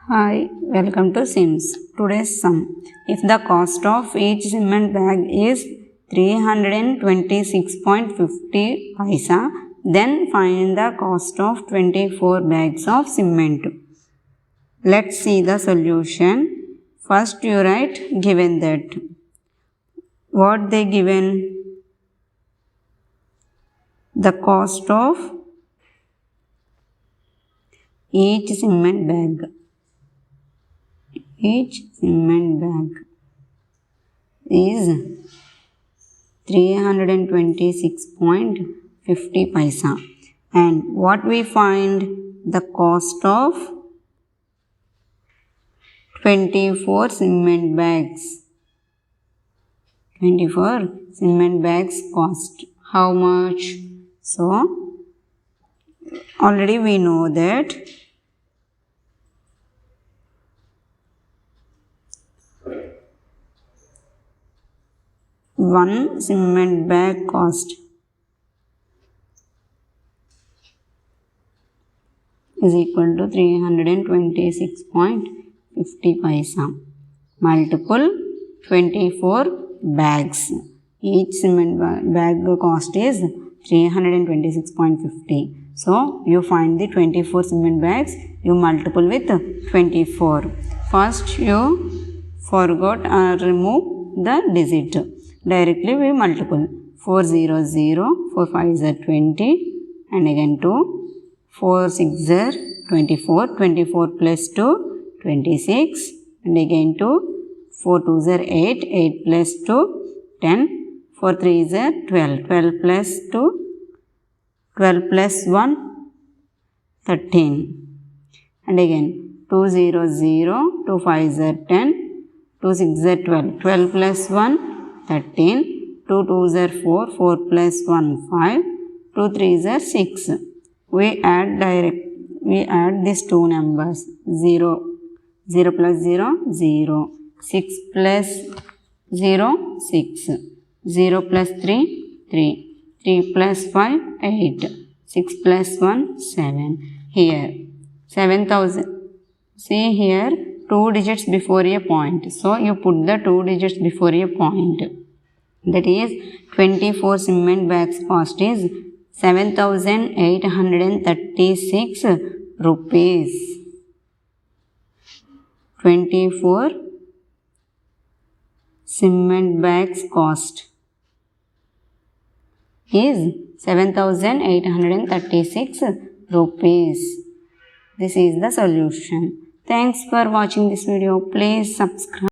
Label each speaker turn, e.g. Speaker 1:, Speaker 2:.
Speaker 1: Hi, welcome to Sims. Today's sum. If the cost of each cement bag is 326.50 paisa, then find the cost of 24 bags of cement. Let's see the solution. First you write given that. What they given? The cost of each cement bag. Each cement bag is 326.50 paisa. And what we find? The cost of 24 cement bags. 24 cement bags cost. How much? So, already we know that one cement bag cost is equal to 326.50 paisa multiple 24 bags. Each cement bag cost is 326.50. So, you find the 24 cement bags, you multiple with 24. First, you forgot or remove the digit. Directly we multiple. 4 0 0, 4 5 is 20 and again 2. 4 6 is 24, 24 plus 2, 26 and again 2. 4 2 is 8, 8 plus 2, 10. 4 3 is 12, 12 plus 2, 12 plus 1, 13. And again 2 0 0, 2 5 is 10, 2 6 is 12, 12 plus 1, 13, 2 2 is 4, 4 plus 1, 5, 2 3 is 6. We add these two numbers, 0, 0 plus 0, 0, 6 plus 0, 6, 0 plus 3, 3, 3 plus 5, 8, 6 plus 1, 7. Here, 7,000. See here, 2 digits before a point. So, you put the 2 digits before a point. That is, 24 cement bags cost is 7,836 rupees. 24 cement bags cost is 7,836 rupees. This is the solution. Thanks for watching this video. Please subscribe.